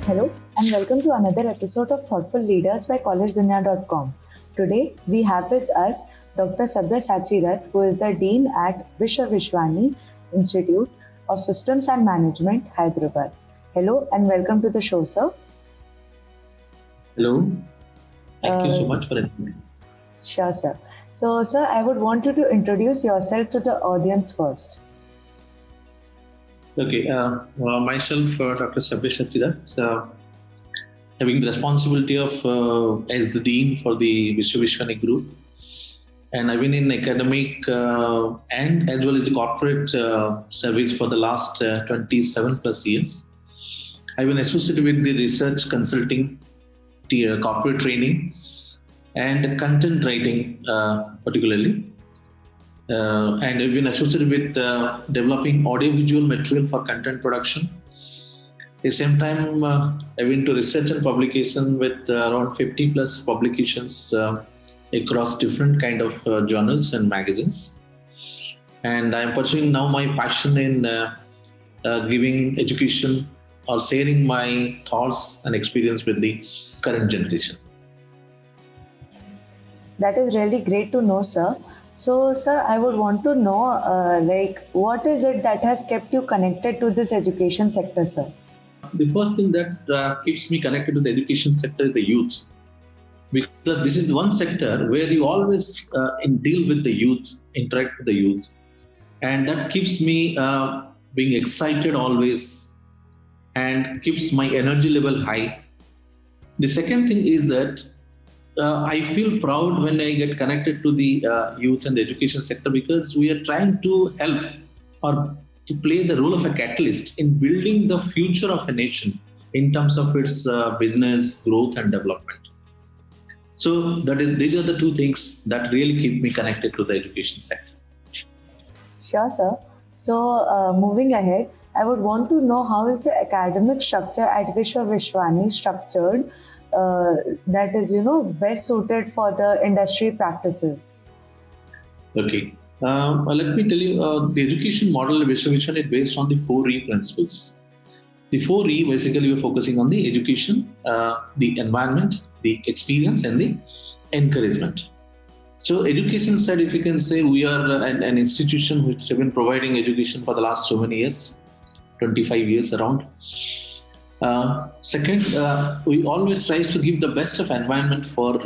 Hello and welcome to another episode of Thoughtful Leaders by collegedunya.com. Today we have with us Dr. Sabyasachi Rath, who is the Dean at Vishwa Vishwani Institute of Systems and Management, Hyderabad. Hello and welcome to the show, sir. Hello. Thank you so much for inviting me. Sure, sir. So, sir, I would want you to introduce yourself to the audience first. Okay. Myself, Dr. Sabyasachi Rath, having the responsibility of as the Dean for the Vishwa Vishwani Group. And I've been in academic and as well as the corporate service for the last 27 plus years. I've been associated with the research consulting, corporate training, and content writing particularly. And I've been associated with developing audiovisual material for content production. At the same time, I've been to research and publication with around 50 plus publications across different kind of journals and magazines. And I'm pursuing now my passion in giving education or sharing my thoughts and experience with the current generation. That is really great to know, sir. So, sir, I would want to know, what is it that has kept you connected to this education sector, sir? The first thing that keeps me connected to the education sector is the youth. Because this is one sector where you always deal with the youth, interact with the youth. And that keeps me being excited always and keeps my energy level high. The second thing is that I feel proud when I get connected to the youth and the education sector because we are trying to help or to play the role of a catalyst in building the future of a nation in terms of its business, growth and development. So these are the two things that really keep me connected to the education sector. Sure, sir. So, moving ahead, I would want to know how is the academic structure at Vishwa Vishwani structured that is, best suited for the industry practices. Okay. Let me tell you, the education model of Vishwa Vishwani is based on the 4E principles. The 4E, basically, we're focusing on the education, the environment, the experience, and the encouragement. So, education side, if you can say, we are an institution which have been providing education for the last so many years, 25 years around. Second, we always try to give the best of environment for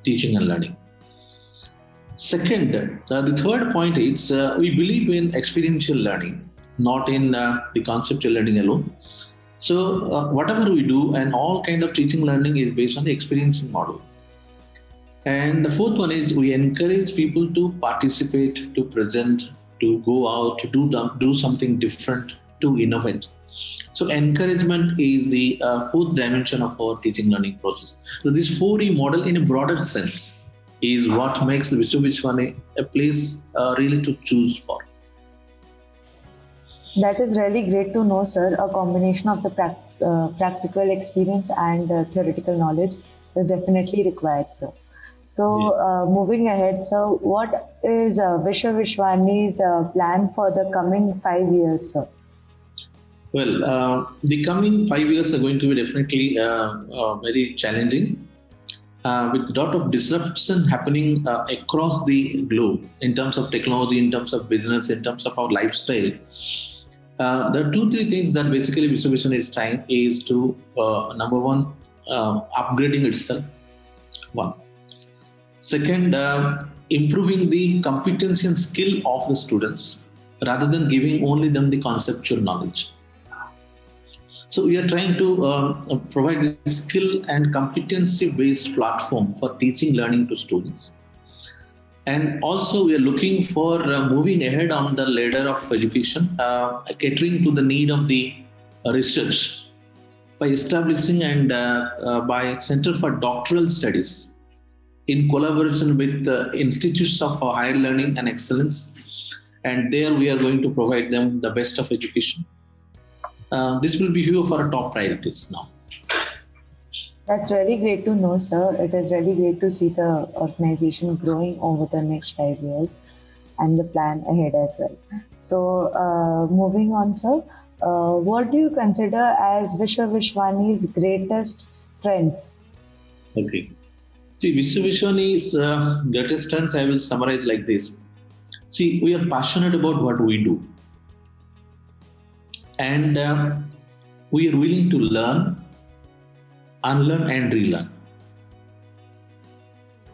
teaching and learning. Second, the third point is we believe in experiential learning, not in the conceptual learning alone. So whatever we do and all kind of teaching learning is based on the experiencing model. And the fourth one is we encourage people to participate, to present, to go out, to do something different, to innovate. So encouragement is the fourth dimension of our teaching learning process. So this 4E model in a broader sense is what makes the Vishwa Vishwani a place really to choose for. That is really great to know, sir. A combination of the practical experience and theoretical knowledge is definitely required, sir. So, moving ahead, sir, what is Vishwa Vishwani's plan for the coming 5 years, sir? Well, the coming 5 years are going to be definitely very challenging with a lot of disruption happening across the globe in terms of technology, in terms of business, in terms of our lifestyle. There are 2-3 things that basically Vishwa Vishwani is trying is to, number one, upgrading itself. One. Second, improving the competency and skill of the students rather than giving only them the conceptual knowledge. So we are trying to provide a skill and competency-based platform for teaching learning to students. And also we are looking for moving ahead on the ladder of education, catering to the need of the research by establishing and by Center for Doctoral Studies in collaboration with institutes of higher learning and excellence. And there we are going to provide them the best of education. This will be few of our top priorities now. That's really great to know, sir. It is really great to see the organization growing over the next 5 years and the plan ahead as well. So, moving on, sir, What do you consider as Vishwa Vishwani's greatest strengths? Okay. See, Vishwani's greatest strengths, I will summarize like this. See, we are passionate about what we do, and we are willing to learn, unlearn, and relearn.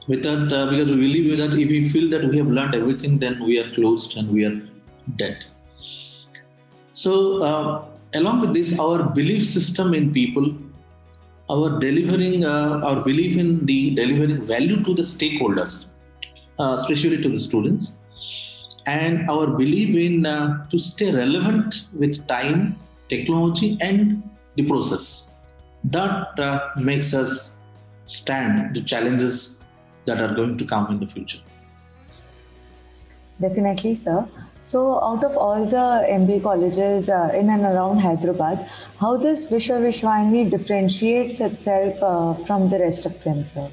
With that, because we believe that if we feel that we have learned everything, then we are closed and we are dead. So, along with this, our belief system in people, our belief in the delivering value to the stakeholders, especially to the students, and our belief in to stay relevant with time, technology, and the process. That makes us stand the challenges that are going to come in the future. Definitely, sir. So, out of all the MBA colleges in and around Hyderabad, how does Vishwa Vishwani differentiates itself from the rest of them, sir?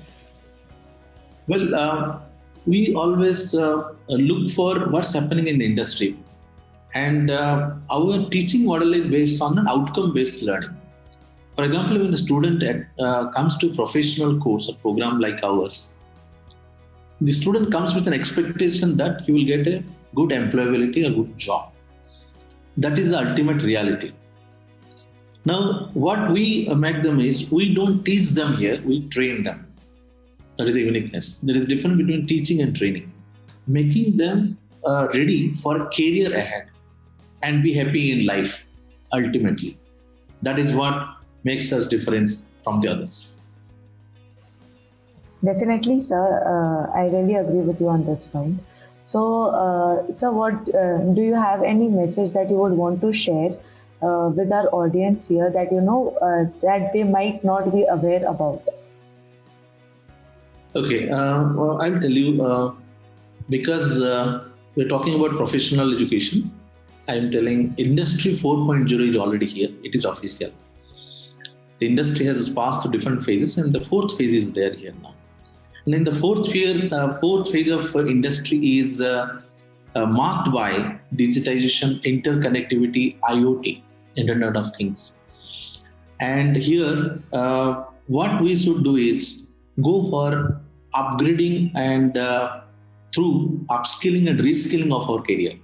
Well, we always look for what's happening in the industry, and our teaching model is based on an outcome-based learning. For example, when the student comes to professional course or program like ours, the student comes with an expectation that he will get a good employability, a good job. That is the ultimate reality. Now, what we make them is, we don't teach them here, we train them. That is the uniqueness. There is a difference between teaching and training. Making them ready for a career ahead and be happy in life, ultimately. That is what makes us different from the others. Definitely, sir. I really agree with you on this point. So, sir, what do you have any message that you would want to share with our audience here that that they might not be aware about? Okay, well, I'll tell you, because we're talking about professional education, I'm telling Industry 4.0 is already here. It is official. The industry has passed through different phases, and the fourth phase is there here now. And in the fourth phase of industry is marked by digitization, interconnectivity, IoT, Internet of Things. And here, what we should do is go for upgrading and through upskilling and reskilling of our career.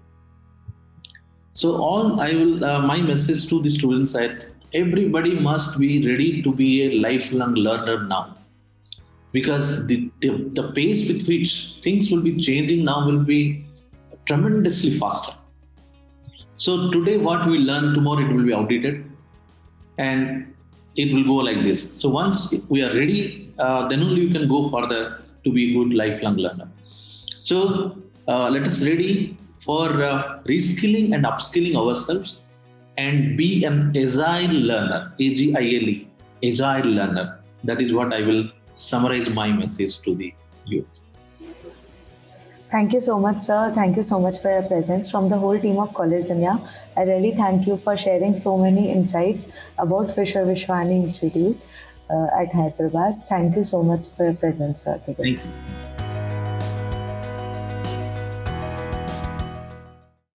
So my message to the students that everybody must be ready to be a lifelong learner now, because the pace with which things will be changing now will be tremendously faster. So today what we learn, tomorrow it will be outdated, and it will go like this. So once we are ready, then only you can go further to be a good lifelong learner. So let us ready for reskilling and upskilling ourselves and be an agile learner, AGILE, agile learner. That is what I will summarize my message to the youth. Thank you so much, sir. Thank you so much for your presence. From the whole team of College Dunya, I really thank you for sharing so many insights about Vishwa Vishwani Institute at Hyderabad. Thank you so much for your presence, sir, today. Thank you.